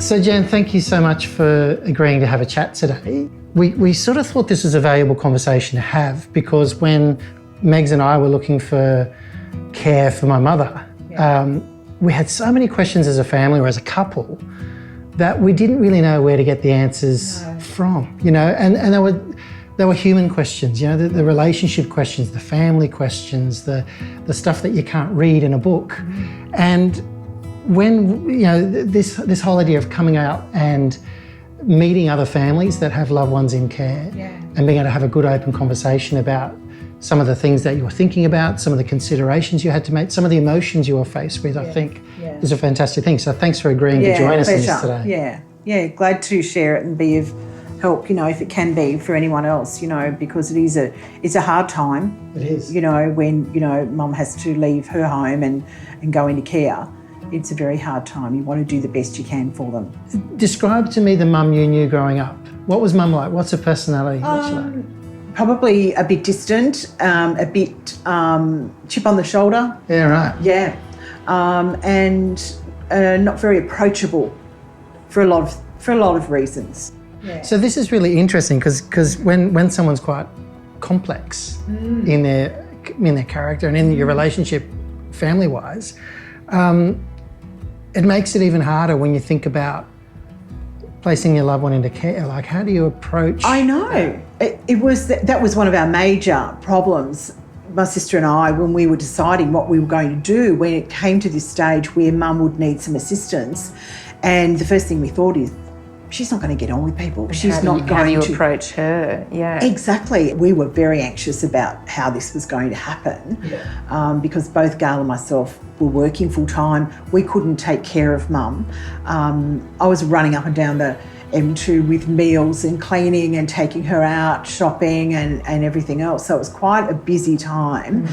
So Jan, thank you so much for agreeing to have a chat today. We sort of thought this was a valuable conversation to have because when Megs and I were looking for care for my mother, we had so many questions as a family or as a couple that we didn't really know where to get the answers from, you know, and they were human questions, you know, the relationship questions, the family questions, the stuff that you can't read in a book. And when, you know, this whole idea of coming out and meeting other families that have loved ones in care and being able to have a good open conversation about some of the things that you were thinking about, some of the considerations you had to make, some of the emotions you were faced with, I think is a fantastic thing. So thanks for agreeing to join us in this today. Yeah, glad to share it and be of help, you know, if it can be for anyone else, you know, because it's a hard time. It is. You know, when, you know, mum has to leave her home and go into care. It's a very hard time. You want to do the best you can for them. Describe to me the mum you knew growing up. What was mum like? What's her personality? What's she like? Probably a bit distant, a bit chip on the shoulder. Yeah, right. Yeah, and not very approachable for a lot of reasons. Yeah. So this is really interesting because when someone's quite complex in their character and in your relationship, family-wise, it makes it even harder when you think about placing your loved one into care. Like, how do you approach? I know. That was one of our major problems, my sister and I, when we were deciding what we were going to do when it came to this stage where mum would need some assistance. And the first thing we thought is, she's not going to get on with people. How do you approach her? Yeah. Exactly. We were very anxious about how this was going to happen because both Gail and myself were working full time. We couldn't take care of mum. I was running up and down the M2 with meals and cleaning and taking her out, shopping and everything else. So it was quite a busy time.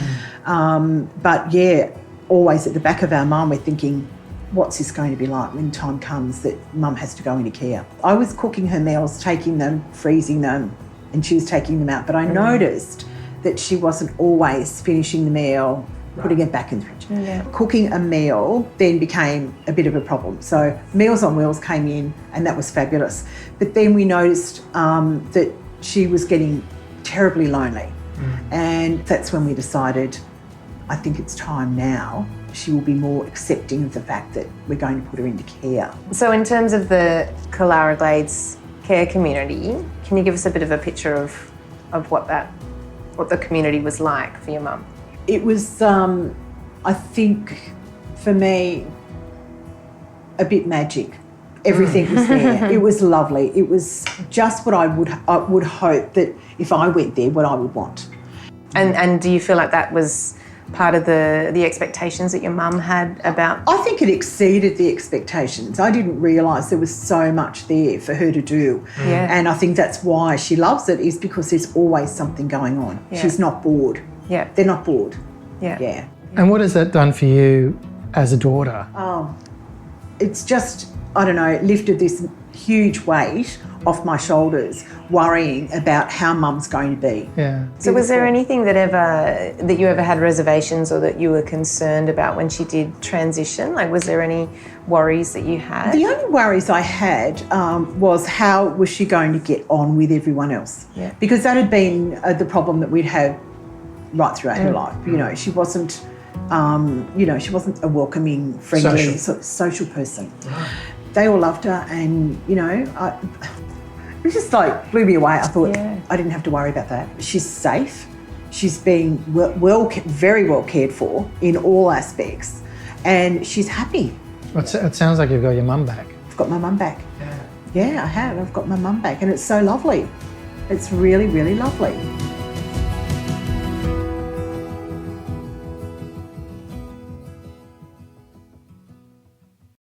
But yeah, always at the back of our mind we're thinking, what's this going to be like when time comes that mum has to go into care? I was cooking her meals, taking them, freezing them, and she was taking them out. But I noticed that she wasn't always finishing the meal, putting it back in the fridge. Cooking a meal then became a bit of a problem. So Meals on Wheels came in and that was fabulous. But then we noticed that she was getting terribly lonely. And that's when we decided, I think it's time now. She will be more accepting of the fact that we're going to put her into care. So in terms of the Killara Glades care community, can you give us a bit of a picture of what the community was like for your mum? It was, I think, for me, a bit magic. Everything was there. It was lovely. It was just what I would hope that if I went there, what I would want. And do you feel like that was part of the expectations that your mum had about? I think it exceeded the expectations. I didn't realise there was so much there for her to do. And I think that's why she loves it, is because there's always something going on. She's not bored. They're not bored. Yeah. And what has that done for you as a daughter? Oh, it's just, I don't know, it lifted this huge weight off my shoulders, worrying about how mum's going to be. So was there anything that you ever had reservations or that you were concerned about when she did transition? Like, was there any worries that you had? The only worries I had was how was she going to get on with everyone else? Because that had been the problem that we'd had right throughout her life. You know, she wasn't, she wasn't a welcoming, friendly, social person. They all loved her, and it was just like blew me away. I thought I didn't have to worry about that. She's safe. She's being very well cared for in all aspects, and she's happy. It sounds like you've got your mum back. I've got my mum back. Yeah, I have. I've got my mum back, and it's so lovely. It's really, really lovely.